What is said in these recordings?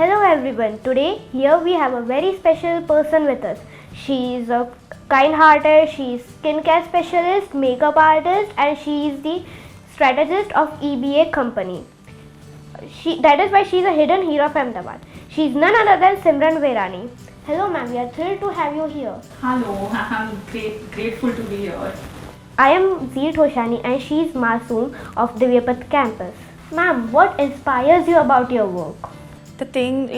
Hello everyone. Today here we have a very special person with us. She is a kind-hearted, she is skincare specialist, makeup artist, and she is the strategist of EBA company. That is why she is a hidden hero of Ahmedabad. She is none other than Simran Verani. Hello ma'am, we are thrilled to have you here. Hello, I'm grateful to be here. I am Zeet Hoshani and she is Masoom of Divyapat campus. Ma'am, what inspires you about your work? The thing,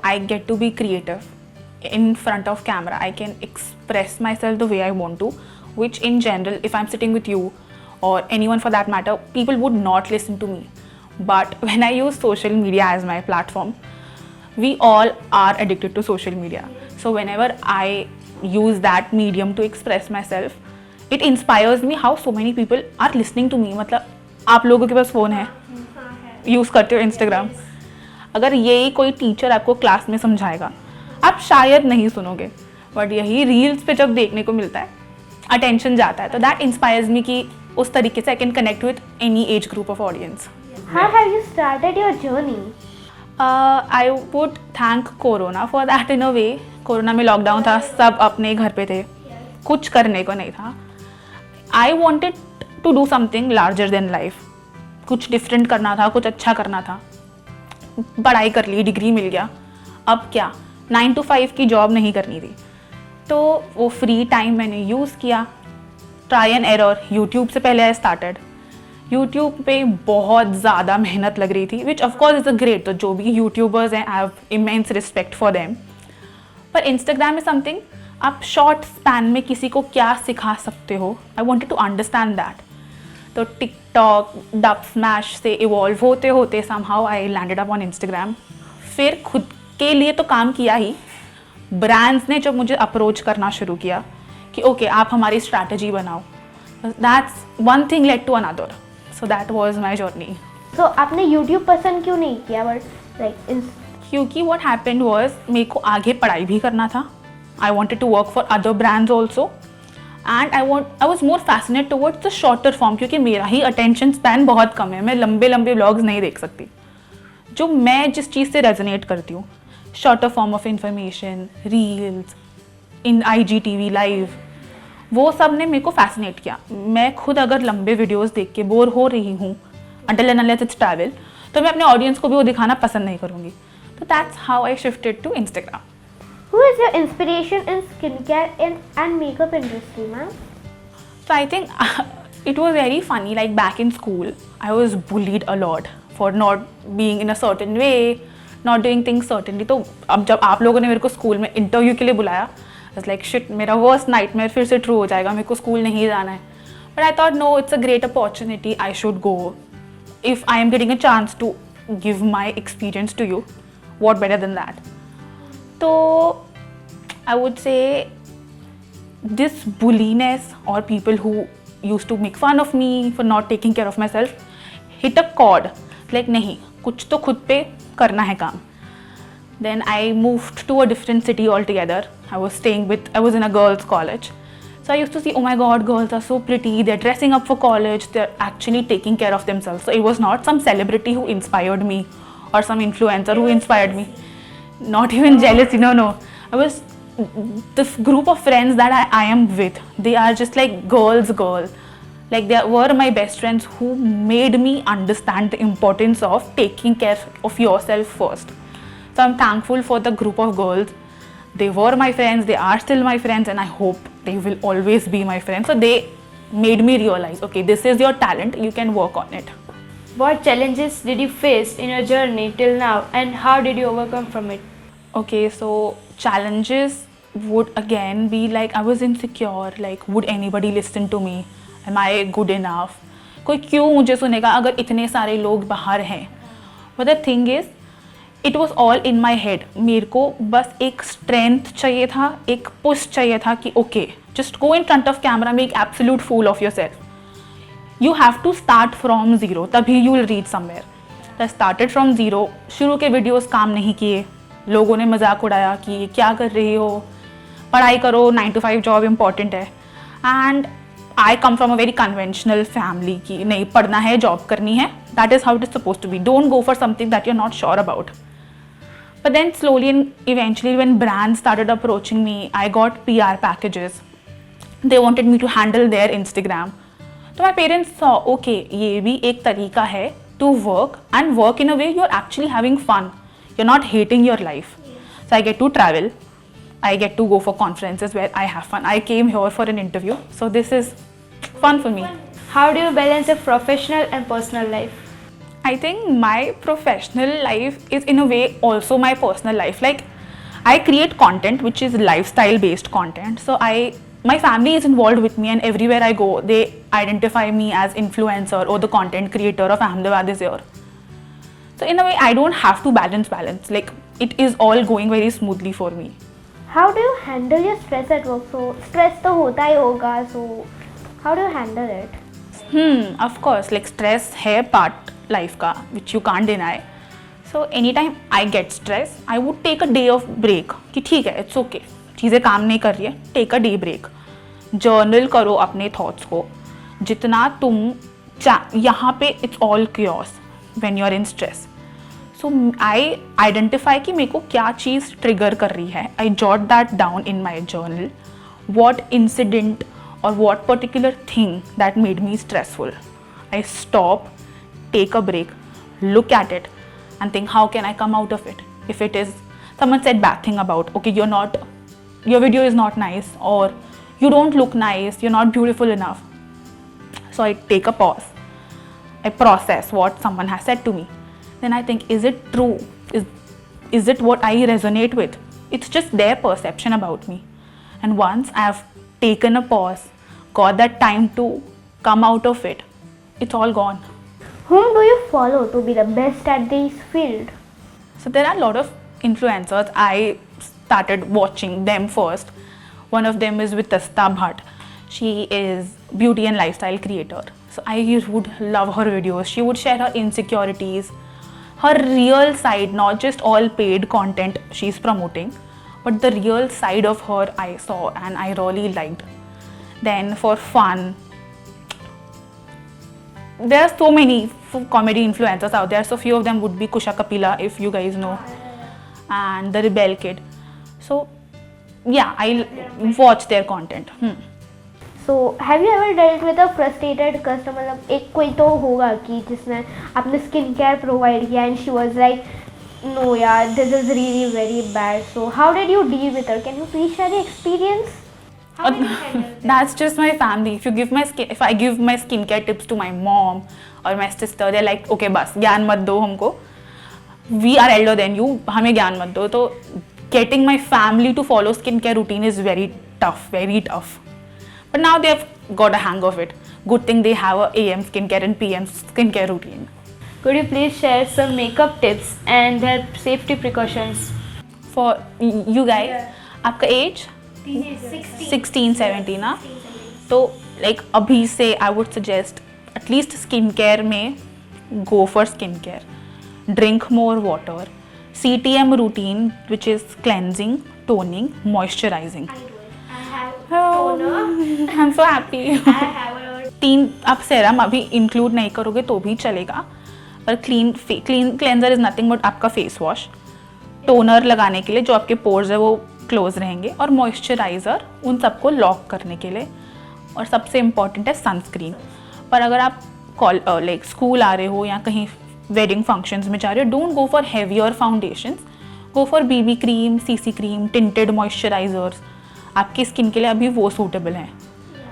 I get to be creative in front of camera. I can express myself the way I want to, which in general, if I'm sitting with you or anyone for that matter, people would not listen to me. But when I use social media as my platform, we all are addicted to social media. So whenever I use that medium to express myself, it inspires me how so many people are listening to me. मतलब आप लोगों के पास phone है, use करते हो Instagram. अगर यही कोई टीचर आपको क्लास में समझाएगा, आप शायद नहीं सुनोगे. बट यही रील्स पे जब देखने को मिलता है, अटेंशन जाता है. तो दैट इंस्पायर्स मी कि उस तरीके से I can connect with any age group of audience. How have you started your journey? I would thank corona for that in a way. Corona में लॉकडाउन था, सब अपने घर पे थे, कुछ करने को नहीं था. I wanted to do something larger than life. कुछ डिफरेंट करना था, कुछ अच्छा करना था. पढ़ाई कर ली, डिग्री मिल गया, अब क्या 9 to 5 की जॉब नहीं करनी थी. तो वो फ्री टाइम मैंने यूज़ किया, ट्राई एंड एरर. यूट्यूब से पहले आई स्टार्टेड. यूट्यूब पे बहुत ज़्यादा मेहनत लग रही थी, which of course is a great. तो जो भी यूट्यूबर्स हैं, I have immense respect for them. पर इंस्टाग्राम इज समथिंग, आप शॉर्ट स्पैन में किसी को क्या सिखा सकते हो. I wanted to understand that. तो टिकटॉक, डब स्मैश से इवॉल्व होते होते somehow I landed up on Instagram. फिर खुद के लिए तो काम किया ही, ब्रांड्स ने जब मुझे अप्रोच करना शुरू किया कि ओके आप हमारी स्ट्रैटेजी बनाओ, that's one thing led to another. So that was my journey. So आपने YouTube पसंद क्यों नहीं किया? But like क्योंकि what happened was मेरे को आगे पढ़ाई भी करना था. I wanted to work for other brands also. And I was more fascinated towards the shorter form, क्योंकि मेरा ही attention span बहुत कम है. मैं लंबे लंबे vlogs नहीं देख सकती. जो मैं जिस चीज़ से रेजोनेट करती हूँ, shorter form of information, reels, in IGTV live, वो सब ने मेरे को fascinate किया. मैं खुद अगर लंबे वीडियोस देख के बोर हो रही हूँ, until and unless it's travel, तो मैं अपने ऑडियंस को भी वो दिखाना पसंद नहीं करूँगी. तो that's how I shifted to Instagram. who is your inspiration in skincare and makeup industry, ma'am? So I think it was very funny. Like back in school, I was bullied a lot for not being in a certain way, not doing things certainly. तो अब जब आप लोगों ने मेरे को school में interview के लिए बुलाया, I was like shit, मेरा worst nightmare फिर से ट्रू हो जाएगा, मेरे को स्कूल नहीं जाना है. But I thought no, it's a great opportunity, I should go. If I am getting a chance to give my experience to you, what better than that? So I would say this bulliness or people who used to make fun of me for not taking care of myself hit a chord. Like नहीं, कुछ तो खुद पे करना है काम. Then I moved to a different city altogether. I was in a girls' college. So I used to see, oh my god, girls are so pretty, they're dressing up for college, they're actually taking care of themselves. So it was not some celebrity who inspired me or some influencer who inspired me. Not even jealousy, no. I was, this group of friends that I am with, they are just like girls. Like they were my best friends who made me understand the importance of taking care of yourself first. So I'm thankful for the group of girls. They were my friends, they are still my friends, and I hope they will always be my friends. So they made me realize, okay, this is your talent, you can work on it. What challenges did you face in your journey till now and how did you overcome from it? Okay, so challenges would again be like I was insecure, like would anybody listen to me? Am I good enough? कोई क्यों मुझे सुनेगा अगर इतने सारे लोग बाहर हैं? But the thing is, it was all in my head. मेरे को बस एक strength चाहिए था, एक push चाहिए था कि okay, just go in front of camera, make absolute fool of yourself. You have to start from zero, तभी you will reach somewhere. I started from zero. शुरू के वीडियोस काम नहीं किए, लोगों ने मजाक उड़ाया कि क्या कर रही हो, पढ़ाई करो, 9 to 5 जॉब इम्पॉर्टेंट है. And I come from a very conventional family कि नहीं पढ़ना है, जॉब करनी है, that is how it is suppose to be. Don't go for something that you are not sure about. But then slowly and eventually when brands started approaching me, I got PR packages. They wanted me to handle their Instagram. So my parents saw, okay, ये भी एक तरीका है to work and work in a way you're actually having fun. You're not hating your life. So I get to travel. I get to go for conferences where I have fun. I came here for an interview. So this is fun for me. How do you balance your professional and personal life? I think my professional life is in a way also my personal life. Like I create content which is lifestyle based content. So my family is involved with me and everywhere I go they identify me as influencer or the content creator of Ahmedabad is here. So in a way I don't have to balance. Like it is all going very smoothly for me. How do you handle your stress at work? So stress तो होता ही होगा. So how do you handle it? Of course, like stress है part life का which you can't deny. So anytime I get stress, I would take a day of break. कि ठीक है, it's okay. चीज़ें काम नहीं कर रही है, take a day break. Journal करो अपने thoughts को. जितना तुम यहाँ पे it's all chaos when you're in stress. So I identify कि मेरे को क्या चीज़ trigger कर रही है. I jot that down in my journal. What incident or what particular thing that made me stressful. I stop, take a break, look at it and think how can I come out of it. If it is someone said bad thing about, okay, your video is not nice or you don't look nice, you're not beautiful enough. So I take a pause. I process what someone has said to me. Then I think, is it true? Is it what I resonate with? It's just their perception about me. And once I have taken a pause, got that time to come out of it, it's all gone. Whom do you follow to be the best at this field? So there are a lot of influencers. I started watching them first. One of them is Vitasta Bhatt. She is beauty and lifestyle creator. So I would love her videos. She would share her insecurities, her real side, not just all paid content she's promoting, but the real side of her I saw and I really liked. Then for fun, there are so many comedy influencers out there. So few of them would be Kusha Kapila, if you guys know, and the Rebel Kid. So yeah, I watch their content. So have you ever dealt with a frustrated customer? मतलब एक कोई तो होगा कि जिसने आपने skin care provide किया and she was like, no यार, this is really very bad. So how did you deal with her? Can you please share the experience? How did you handle that? That's just my family. If I give my skincare tips to my mom or my sister, they're like, okay, बस ज्ञान मत दो हमको. We are elder than you. हमें ज्ञान मत दो. तो getting my family to follow skincare routine is very tough, very tough. But now they have got a hang of it. Good thing they have a AM skincare and PM skincare routine. Could you please share some makeup tips and their safety precautions? For you guys, आपका age? 16. 16, 17 ना? तो like अभी से I would suggest at least skincare में go for skincare. Drink more water. CTM routine which is cleansing, toning, moisturizing. I'm so happy. तीन आप serum अभी include नहीं करोगे तो भी चलेगा, पर clean cleanser is nothing but आपका फेस वॉश, टोनर लगाने के लिए जो आपके पोर्स है वो क्लोज रहेंगे, और मॉइस्चराइज़र उन सबको लॉक करने के लिए, और सबसे इम्पॉर्टेंट है सनस्क्रीन. पर अगर आप लाइक स्कूल आ रहे हो या कहीं वेडिंग फंक्शंस में जा रहे हो, don't go for heavier foundations, go for BB cream, CC cream, tinted moisturisers. आपकी स्किन के लिए अभी वो सूटेबल हैं.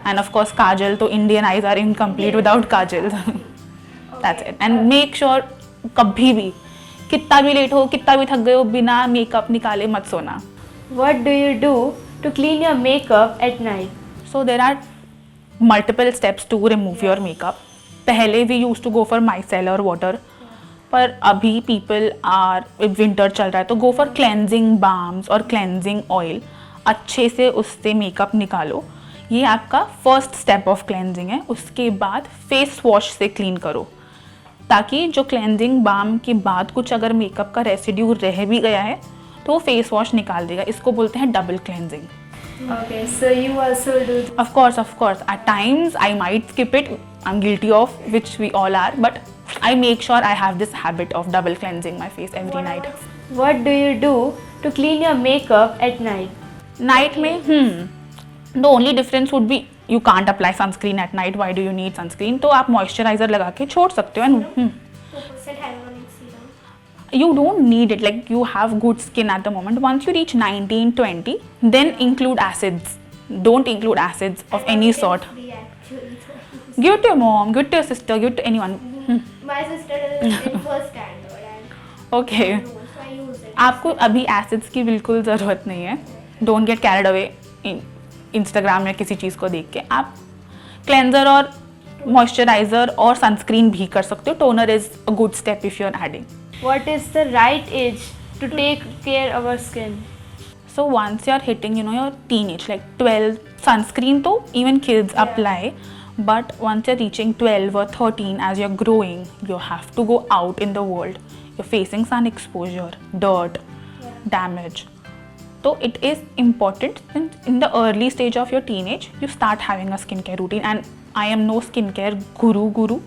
एंड ऑफ कोर्स काजल, तो Indian eyes are incomplete without kajal. That's it. And make sure कभी भी कितना भी लेट हो, कितना भी थक गए हो, बिना मेकअप निकाले मत सोना. What do you do to clean your makeup at night? So there are multiple steps to remove your makeup. पहले we used to go for micellar water, पर अभी people are, winter चल रहा है तो go for cleansing balms और cleansing oil. अच्छे से उससे मेकअप निकालो. ये आपका फर्स्ट स्टेप ऑफ क्लेंजिंग है. उसके बाद फेस वॉश से क्लीन करो, ताकि जो क्लेंजिंग बाम के बाद कुछ अगर मेकअप का रेसिड्यू रह भी गया है तो वो फेस वॉश निकाल देगा. इसको बोलते हैं double cleansing. Okay, so you also do. Of course. At times I might skip it. I'm guilty of, which we all are. But I make sure I have this habit of double cleansing my face every night. What do you do to clean your makeup at night? Night में the only difference would be you can't apply sunscreen at night. Why do you need sunscreen? तो आप moisturiser लगा के छोड़ सकते हो. And you don't need it, like you have good skin at the moment. Once you reach 19 20, then include acids. Don't include acids of any sort. Give it to your mom, give it to your sister, give it to anyone. My sister is in first standard and Okay. so I use it. आपको अभी acids की बिल्कुल ज़रूरत नहीं है. Don't get carried away Instagram या किसी चीज़ को देख के. आप क्लेंजर और मॉइस्चराइजर और सनस्क्रीन भी कर सकते हो. Toner is a good step if you are adding. What is the right age to take care of our skin? So once you are hitting, your teenage, like 12, sunscreen to even kids apply. But once you're reaching 12 or 13, as you're growing, you have to go out in the world. You're facing sun exposure, dirt, damage. So it is important in the early stage of your teenage, you start having a skincare routine. And I am no skincare guru.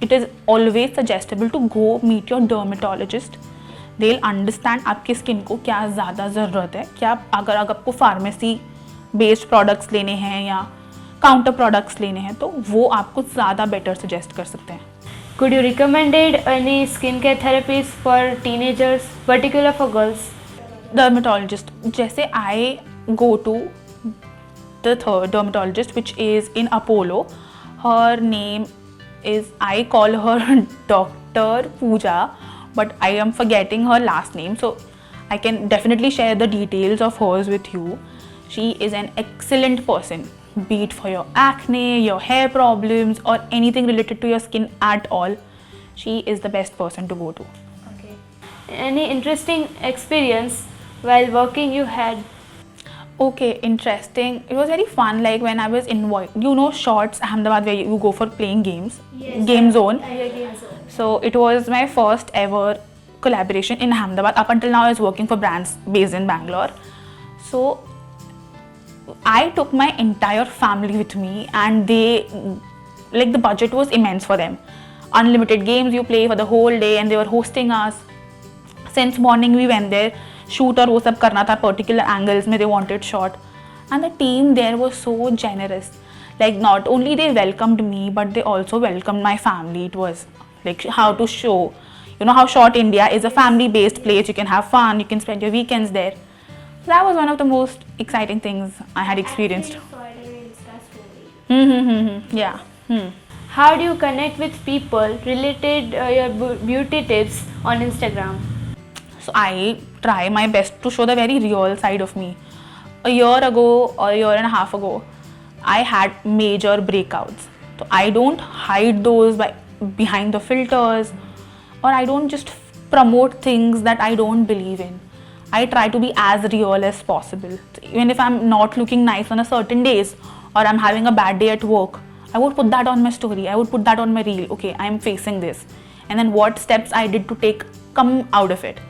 It is always suggestible to go meet your dermatologist. They'll understand आपकी skin को क्या ज़्यादा ज़रूरत है. क्या अगर आपको pharmacy based products लेने हैं या काउंटर प्रोडक्ट्स लेने हैं तो वो आपको ज़्यादा बेटर सजेस्ट कर सकते हैं. Could you recommend any skincare therapies for teenagers, particular for girls? Dermatologist, जैसे I go to the third dermatologist which is in Apollo. Her name is, I call her Dr. Pooja, but I am forgetting her last name, so I can definitely share the details of hers with you. She is an excellent person, be it for your acne, your hair problems, or anything related to your skin at all. She is the best person to go to. Okay. Any interesting experience while working you had? Okay, interesting. It was very fun. Like when I was in, Shorts, Ahmedabad, where you go for playing games, Game Zone. Game Zone. So it was my first ever collaboration in Ahmedabad. Up until now, I was working for brands based in Bangalore. So I took my entire family with me, and the budget was immense for them. Unlimited games you play for the whole day, and they were hosting us. Since morning we went there. Shoot और वो सब करना था particular angles में. They wanted shot and the team there was so generous. Like not only they welcomed me but they also welcomed my family. It was like how to show how short India is a family based place. You can have fun, you can spend your weekends there. So that was one of the most exciting things I had experienced. Yeah. How do you connect with people related your beauty tips on Instagram? So I try my best to show the very real side of me. A year ago or a year and a half ago, I had major breakouts. So I don't hide those behind the filters, or I don't just promote things that I don't believe in. I try to be as real as possible. So even if I'm not looking nice on a certain days, or I'm having a bad day at work, I would put that on my story. I would put that on my reel. Okay, I'm facing this. And then what steps I did to take come out of it.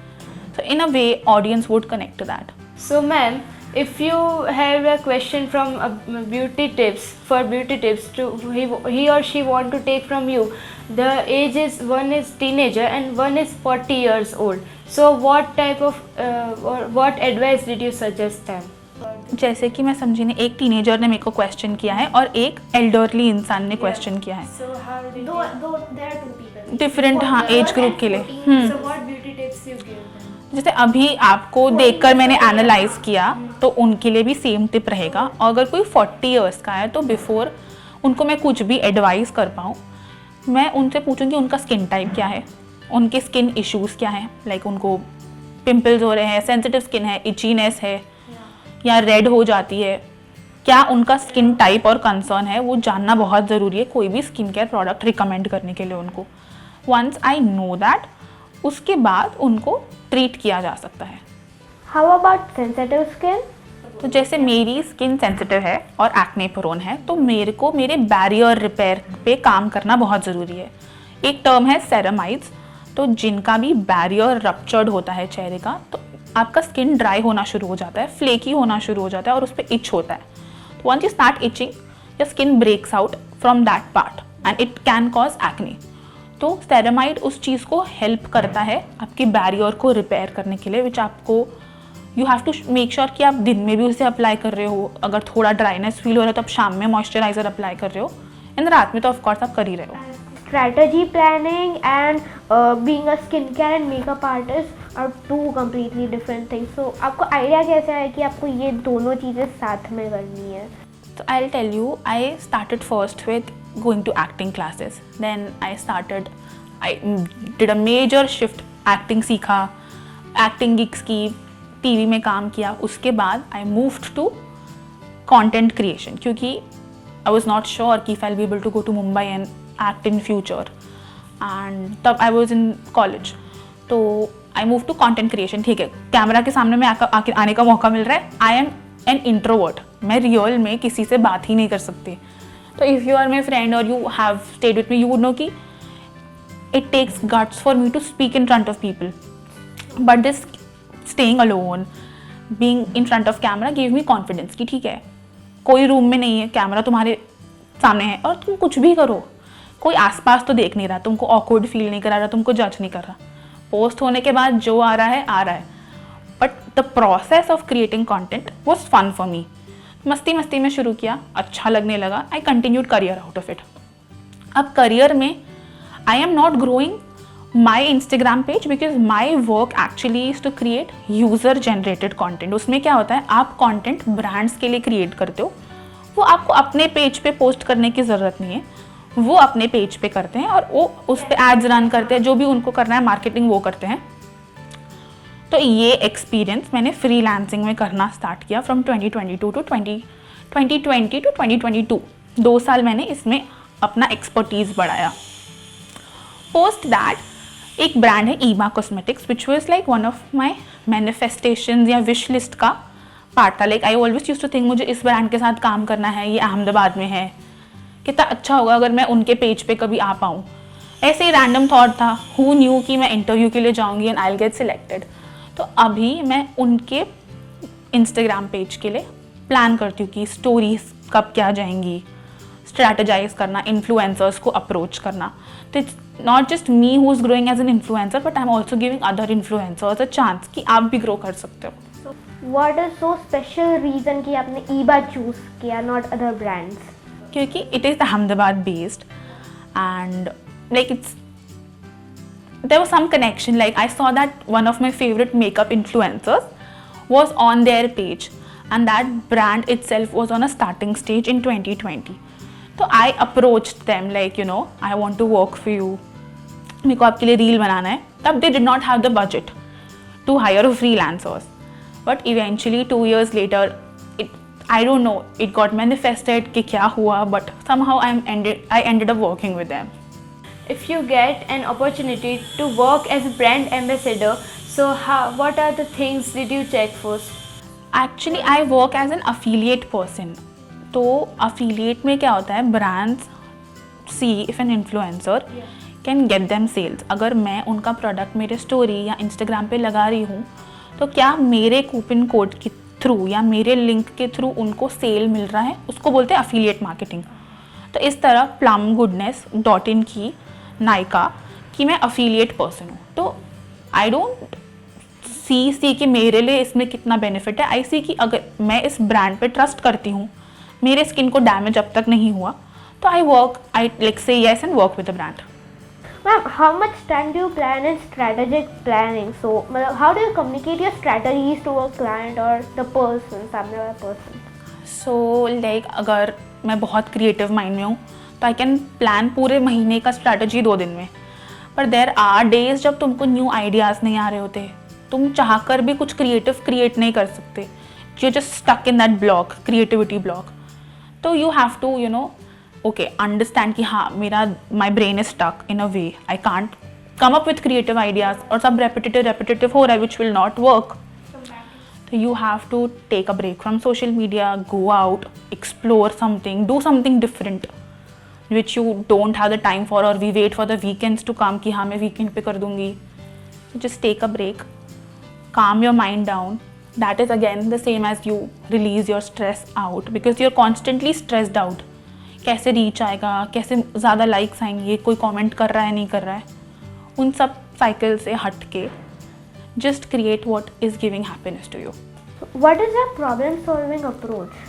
So in a way, audience would connect to that. So ma'am, if you have a question from beauty tips to he or she want to take from you, the age is, one is teenager and one is 40 years old. So what type of what advice did you suggest them? जैसे कि मैं समझी नहीं, एक teenager ने मेरे को question किया है और एक एल्डरली इंसान ने क्वेश्चन किया है. So how did There are two people. Different हाँ एज ग्रुप के लिए. So what beauty tips you give them? जैसे अभी आपको देखकर मैंने एनालाइज किया तो उनके लिए भी सेम टिप रहेगा. अगर कोई 40 इयर्स का है तो बिफोर उनको मैं कुछ भी एडवाइस कर पाऊँ, मैं उनसे पूछूंगी उनका स्किन टाइप क्या है, उनके स्किन इश्यूज़ क्या हैं. लाइक उनको पिंपल्स हो रहे हैं, सेंसिटिव स्किन है, इचीनेस है या रेड हो जाती है, क्या उनका स्किन टाइप और कंसर्न है, वो जानना बहुत ज़रूरी है कोई भी स्किन केयर प्रोडक्ट रिकमेंड करने के लिए उनको. वंस आई नो दैट, उसके बाद उनको ट्रीट किया जा सकता है. How about sensitive skin? तो जैसे मेरी स्किन सेंसिटिव है और एक्ने प्रोन है, तो मेरे को मेरे बैरियर रिपेयर पे काम करना बहुत ज़रूरी है. एक टर्म है सेरामाइड्स. तो जिनका भी बैरियर रप्चर्ड होता है चेहरे का, तो आपका स्किन ड्राई होना शुरू हो जाता है, फ्लेकी होना शुरू हो जाता है और उस पर इच होता है. तो once you start itching, your skin breaks out from that part and it can cause acne. तो सेरामाइड उस चीज़ को हेल्प करता है आपके बैरियर को रिपेयर करने के लिए, विच आपको you have to make sure कि आप दिन में भी उसे अप्लाई कर रहे हो. अगर थोड़ा ड्राइनेस फील हो रहा है तो आप शाम में मॉइस्चराइजर अप्लाई कर रहे हो, एंड रात में तो ऑफकोर्स आप कर ही रहे हो. Strategy planning and being a skincare and makeup artist are two completely different things. So आपको आइडिया कैसे आया कि आपको ये दोनों चीज़ें साथ में करनी है? So I'll tell you, I started first with going to acting classes. Then I did a major shift. Acting सीखा, acting gigs की, TV में काम किया. उसके बाद I moved to content creation क्योंकि I was not sure कि if I'll be able to go to Mumbai and act in future. And तब I was in college. तो I moved to content creation. ठीक है, camera के सामने में आने का मौका मिल रहा है. I am an introvert. मैं रियल में किसी से बात ही नहीं कर सकती. तो if you are my friend और you have stayed with me, you would know कि it takes guts for me to speak in front of people. But this staying alone, being in front of camera give me confidence कि ठीक है, कोई room में नहीं है, camera तुम्हारे सामने है और तुम कुछ भी करो, कोई आसपास तो देख नहीं रहा, तुमको ऑकवर्ड फील नहीं करा रहा, तुमको जज नहीं कर रहा. पोस्ट होने के बाद जो आ रहा है आ रहा है. But the process of creating content was fun for me. मस्ती मस्ती में शुरू किया, अच्छा लगने लगा. I continued career out of it. अब करियर में I am not growing my Instagram page because my work actually is to create user generated content. उसमें क्या होता है, आप कॉन्टेंट ब्रांड्स के लिए क्रिएट करते हो. वो आपको अपने पेज पे पोस्ट करने की ज़रूरत नहीं है, वो अपने पेज पे करते हैं और वो उस पर एड्स रन करते हैं, जो भी उनको करना है मार्केटिंग वो करते हैं. तो ये एक्सपीरियंस मैंने फ्रीलांसिंग में करना स्टार्ट किया फ्रॉम 2020 टू 2022. 2 साल मैंने इसमें अपना एक्सपर्टीज़ बढ़ाया. पोस्ट दैट एक ब्रांड है Iba cosmetics which was like one of my manifestation या विश लिस्ट का पार्ट था. Like I always use to think मुझे इस ब्रांड के साथ काम करना है, ये अहमदाबाद में है, कितना अच्छा होगा अगर मैं उनके पेज पे कभी आ पाऊँ. ऐसे ही रैंडम थॉट था. हु न्यू कि मैं इंटरव्यू के लिए जाऊँगी and I will get selected. तो अभी मैं उनके इंस्टाग्राम पेज के लिए प्लान करती हूँ कि स्टोरीज कब क्या जाएंगी, स्ट्रैटेजाइज करना, इन्फ्लुएंसर्स को अप्रोच करना. तो it's not just me who is growing as an influencer but I am also giving other influencers a chance कि आप भी ग्रो कर सकते हो. What is so special reason कि आपने ईबा चूज किया, not other brands? क्योंकि it is Ahmedabad based and like it's there was some connection. Like I saw that one of my favorite makeup influencers was on their page and that brand itself was on a starting stage in 2020. So I approached them like, you know, I want to work for you. मेरे को आपके लिए reel बनाना है. तब they did not have the budget to hire freelancers. But eventually 2 years later, I don't know, it got manifested कि क्या हुआ, but somehow I ended up working with them. If you get an opportunity to work as a brand ambassador, so what are the things did you check first? Actually, I work as an affiliate person. तो affiliate में क्या होता है, brands see if an influencer can get them sales. अगर मैं उनका product मेरे story या इंस्टाग्राम पे लगा रही हूँ तो क्या मेरे कूपन कोड के थ्रू या मेरे लिंक के थ्रू उनको सेल मिल रहा है, उसको बोलते हैं affiliate marketing. तो इस तरह plumgoodness.in की नायका कि मैं अफिलिएट पर्सन हूँ. तो आई डोंट सी कि मेरे लिए इसमें कितना बेनिफिट है. आई सी कि अगर मैं इस ब्रांड पे ट्रस्ट करती हूँ, मेरे स्किन को डैमेज अब तक नहीं हुआ, तो आई लाइक से yes and work with the brand. Ma'am, how much time do you plan in strategic planning? So, how do you communicate your strategies to a client or the person, सामने वाला person? So like अगर मैं बहुत creative mind में हूँ तो I can plan पूरे महीने का स्ट्रैटेजी 2 दिन में. पर देयर आर डेज जब तुमको न्यू आइडियाज़ नहीं आ रहे होते, तुम चाह कर भी कुछ क्रिएटिव क्रिएट नहीं कर सकते, you just stuck in that block, creativity block. तो you have to you know okay understand कि हाँ my brain is stuck in a way, I can't come up with creative ideas और सब repetitive हो रहा है which will not work. So you have to take a break from social media, go out, explore something, do something different which you don't have the time for, or we wait for the weekends to come कि हाँ मैं weekend पे कर दूँगी. So just take a break, calm your mind down. That is again the same as you release your stress out because you're constantly stressed out कैसे reach आएगा, कैसे ज़्यादा लाइक्स आएंगे, कोई कमेंट कर रहा है नहीं कर रहा है, उन सब साइकिल से हट के just create what is giving happiness to you. What is your problem solving approach?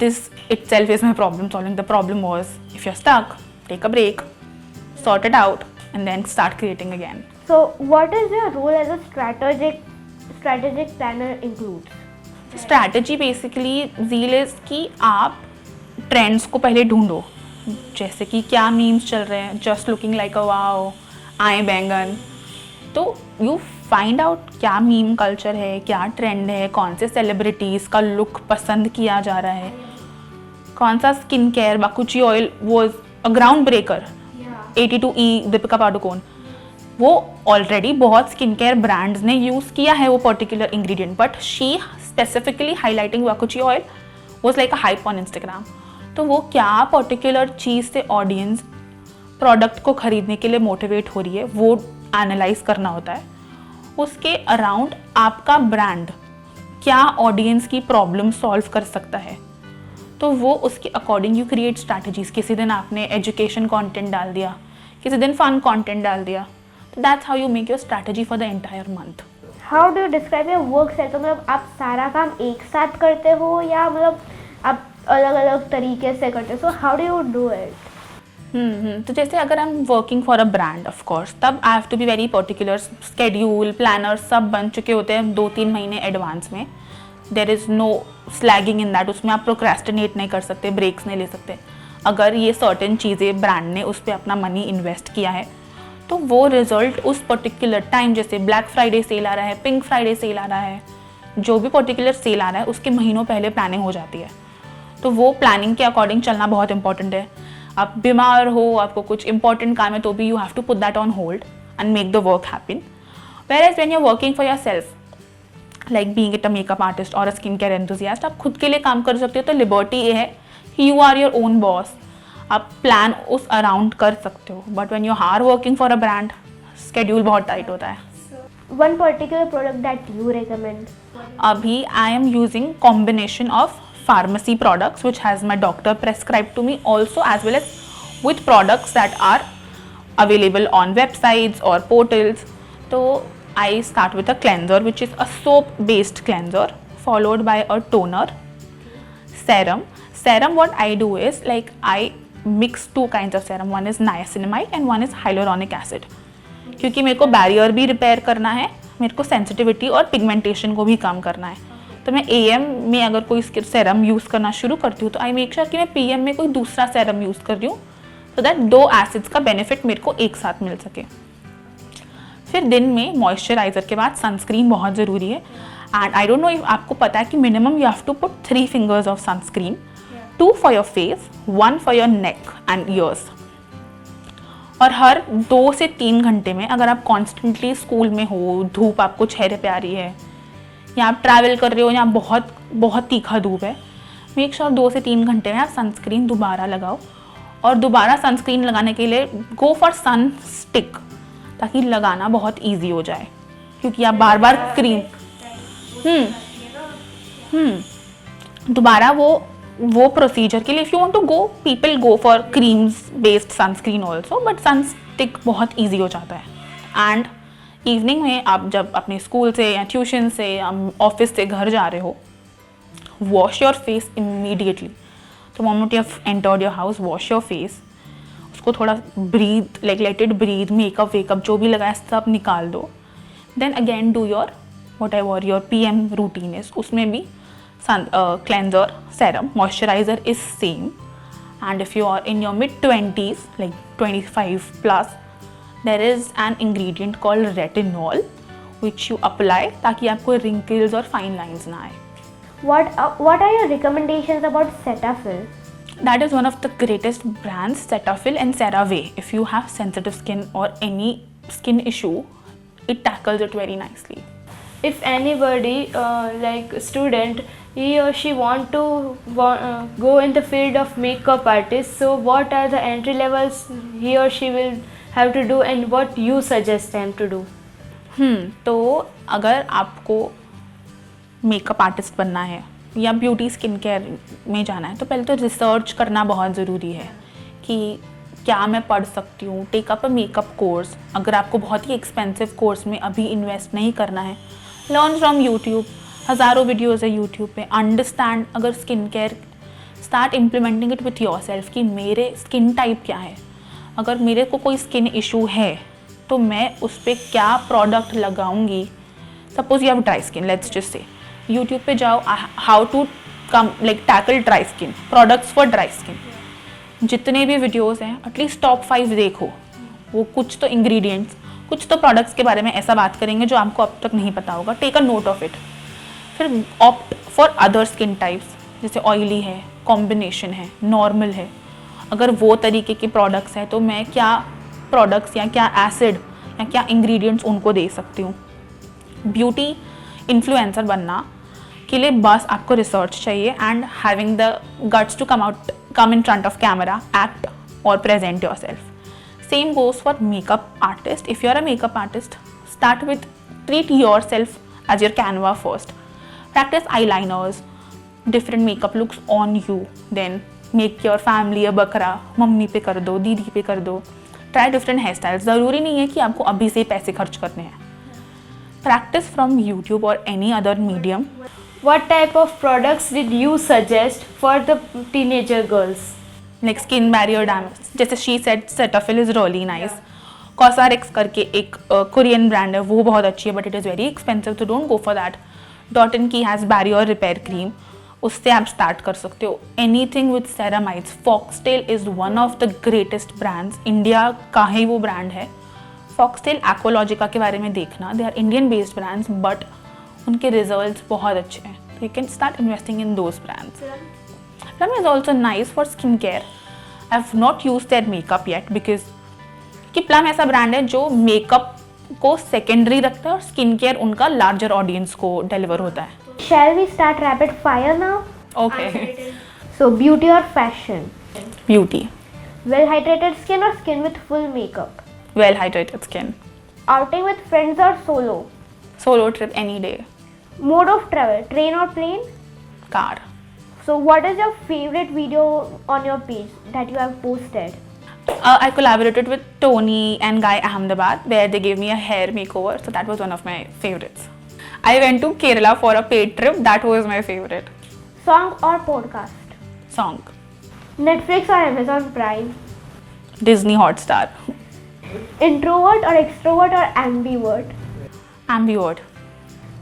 This itself is my problem solving. The problem was, if you're stuck, take a break, sort it out, and then start creating again. So what is your role as a strategic planner includes? Strategy basically zeal is कि आप trends को पहले ढूंढो, जैसे कि क्या memes चल रहे हैं, just looking like a wow, आए बैंगन. तो यू फाइंड आउट क्या मीम कल्चर है, क्या ट्रेंड है, कौन से सेलिब्रिटीज़ का लुक पसंद किया जा रहा है, कौन सा skin care, bakuchi oil was a ground breaker. 82E Deepika Padukone, वो ऑलरेडी बहुत स्किन केयर ब्रांड्स ने यूज़ किया है वो particular ingredient, but she specifically highlighting vakuchi oil was like a hype on Instagram. तो वो क्या पर्टिकुलर चीज़ से ऑडियंस प्रोडक्ट को खरीदने के लिए मोटिवेट हो रही है, वो एनालाइज करना होता है. उसके अराउंड आपका ब्रांड क्या ऑडियंस की प्रॉब्लम सॉल्व कर सकता है, तो वो उसके अकॉर्डिंग यू क्रिएट स्ट्रैटेजीज. किसी दिन आपने एजुकेशन कंटेंट डाल दिया, किसी दिन फन कंटेंट डाल दिया, तो that's how you make your strategy for the entire month. How do you describe your work style? तो मतलब आप सारा काम एक साथ करते हो या मतलब आप अलग अलग तरीके से करते हो? So how do you do it? तो जैसे अगर I am working for a brand of course, तब I have to be very particular. Schedule planner सब बन चुके होते हैं 2-3 महीने एडवांस में. There is no slacking in that. उसमें आप प्रोक्रेस्टिनेट नहीं कर सकते, ब्रेक्स नहीं ले सकते. अगर ये सर्टेन चीज़ें ब्रांड ने उस पर अपना मनी इन्वेस्ट किया है, तो वो रिजल्ट उस पर्टिकुलर टाइम, जैसे ब्लैक फ्राइडे सेल आ रहा है, पिंक फ्राइडे सेल आ रहा है, जो भी पर्टिकुलर सेल आ रहा है उसके महीनों पहले प्लानिंग हो जाती है. तो वो प्लानिंग के अकॉर्डिंग चलना बहुत इंपॉर्टेंट है. आप बीमार हो, आपको कुछ इंपॉर्टेंट काम है, तो भी you have to put that on hold and make the work happen. Whereas when you are working for yourself, like being it a makeup artist और अ स्किन केयर एंथुसियास्ट, आप खुद के लिए काम कर सकते हो. तो लिबर्टी ये है कि you are your own boss, आप प्लान उस अराउंड कर सकते हो. But when you are working for a brand, schedule बहुत टाइट होता है. One particular product that you recommend? अभी I am using combination of pharmacy products which has my doctor prescribed to me also, as well as with products that are available on websites or portals. So I start with a cleanser, which is a soap based cleanser, followed by a toner, serum. What I do is, like, I mix 2 kinds of serum. One is niacinamide and one is hyaluronic acid, क्योंकि मेरे को barrier भी repair करना है, मेरे को sensitivity और pigmentation को भी कम करना है. तो मैं AM में अगर कोई सेरम यूज़ करना शुरू करती हूँ, तो आई मेक श्योर कि मैं PM में कोई दूसरा सेरम यूज़ कर रही हूँ, सो दैट 2 एसिड्स का बेनिफिट मेरे को एक साथ मिल सके. फिर दिन में मॉइस्चराइज़र के बाद सनस्क्रीन बहुत ज़रूरी है. And I don't know if आपको पता है कि minimum you have to put 3 fingers of sunscreen, 2 for your face, 1 for your neck and ears. और हर 2 से 3 घंटे में, अगर आप कॉन्स्टेंटली स्कूल में हो, धूप आपको चेहरे पे आ रही है, या आप ट्रैवल कर रहे हो, या बहुत बहुत तीखा धूप है, मेक श्योर 2 से 3 घंटे में आप सनस्क्रीन दोबारा लगाओ. और दोबारा सनस्क्रीन लगाने के लिए गो फॉर सन स्टिक, ताकि लगाना बहुत इजी हो जाए, क्योंकि आप बार बार क्रीम दोबारा वो प्रोसीजर के लिए, if you want to go, people go for creams based sunscreen also, but sun stick बहुत ईजी हो जाता है. एंड इवनिंग में आप जब अपने स्कूल से या ट्यूशन से या ऑफिस से घर जा रहे हो, वॉश योर फेस इमीडिएटली. तो moment you have entered your house, wash your face, उसको थोड़ा breathe, like let it breathe, makeup वेकअप जो भी लगाए सब निकाल दो. Then again do your whatever your PM routine is. उसमें भी cleanser, serum, moisturizer is same. And if you are in your mid-20s, like 25 plus, there is an ingredient called retinol, which you apply ताकि आपको wrinkles और fine lines ना आए. What are your recommendations about Cetaphil? That is one of the greatest brands, Cetaphil and CeraVe. If you have sensitive skin or any skin issue, it tackles it very nicely. If anybody like student, he or she want to go in the field of makeup artist, so what are the entry levels he or she will have to do and what you suggest them to do? तो अगर आपको makeup artist बनना है, या beauty skin care में जाना है तो पहले तो रिसर्च करना बहुत ज़रूरी है कि क्या मैं पढ़ सकती हूँ. Take up a makeup course. अगर आपको बहुत ही एक्सपेंसिव कोर्स में अभी इन्वेस्ट नहीं करना है, लर्न फ्रॉम यूट्यूब. हज़ारों वीडियोज़ है यूट्यूब पे. अंडरस्टैंड अगर skin care, start implementing it with your self कि मेरे स्किन टाइप क्या है. अगर मेरे को कोई स्किन इशू है तो मैं उस पर क्या प्रोडक्ट लगाऊंगी. Suppose you have dry skin, let's just say YouTube पे जाओ, how to come like tackle dry skin, products for dry skin. जितने भी वीडियोस हैं एटलीस्ट टॉप 5 देखो. वो कुछ तो इंग्रेडिएंट्स, कुछ तो प्रोडक्ट्स के बारे में ऐसा बात करेंगे जो आपको अब तक नहीं पता होगा. Take a note of it. फिर opt for other skin types, जैसे ऑयली है, कॉम्बिनेशन है, नॉर्मल है. अगर वो तरीके के प्रोडक्ट्स हैं तो मैं क्या प्रोडक्ट्स या क्या एसिड या क्या इंग्रेडिएंट्स उनको दे सकती हूँ. ब्यूटी इन्फ्लुएंसर बनना के लिए बस आपको रिसर्च चाहिए and having the guts to come in front of camera, act or present yourself. Same goes for makeup artist. If you are a makeup artist, start with treat yourself as your canva first. Practice eyeliners, different makeup looks on you. Then make your family a bakra. Mummy पे कर दो, दीदी पे कर दो. Try different hairstyles. ज़रूरी नहीं है कि आपको अभी से पैसे खर्च करने हैं. Practice from YouTube or any other medium. What type of products did you suggest for the teenager girls? Like skin barrier damage. जैसे she said Cetaphil is really nice. Cosrx करके एक कोरियन ब्रांड है, वो बहुत अच्छी है, but it is very expensive, so don't go for that. Dot & Key has barrier repair cream. उससे आप स्टार्ट कर सकते हो. Anything with ceramides. Foxtail is one of the greatest brands. India का ही वो ब्रांड है. Foxtail, Aqualogica के बारे में देखना. They are Indian based brands, but उनके रिजल्ट्स बहुत अच्छे हैं. You can start investing in those brands. Plum is also nice for skin care. I have not use their makeup yet because कि plum ऐसा ब्रांड है जो makeup को secondary रखता है और स्किन केयर उनका लार्जर ऑडियंस को डिलीवर होता है. Shall we start rapid fire now? Okay. So, beauty or fashion? Beauty. Well hydrated skin or skin with full makeup? Well hydrated skin. Outing with friends or solo? Solo trip any day. Mode of travel, train or plane? Car. So, what is your favorite video on your page that you have posted? I collaborated with Tony and Guy Ahmedabad where they gave me a hair makeover, so that was one of my favorites. I went to Kerala for a paid trip, that was my favorite. Song or podcast? Song. Netflix or Amazon Prime? Disney Hotstar. Introvert or extrovert or ambivert? Ambivert.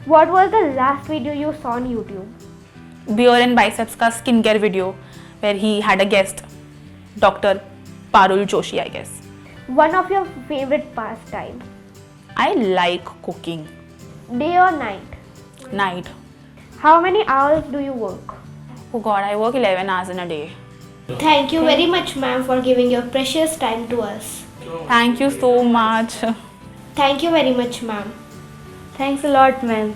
What was the last video you saw on YouTube? Beer and Biceps का skincare video where he had a guest, Dr. Parul Joshi, I guess. One of your favorite pastime? I like cooking. Day or night? Night. How many hours do you work? Oh God, I work 11 hours in a day. Thank you very much, ma'am, for giving your precious time to us. Thank you so much. Thank you very much, ma'am. Thanks a lot, ma'am.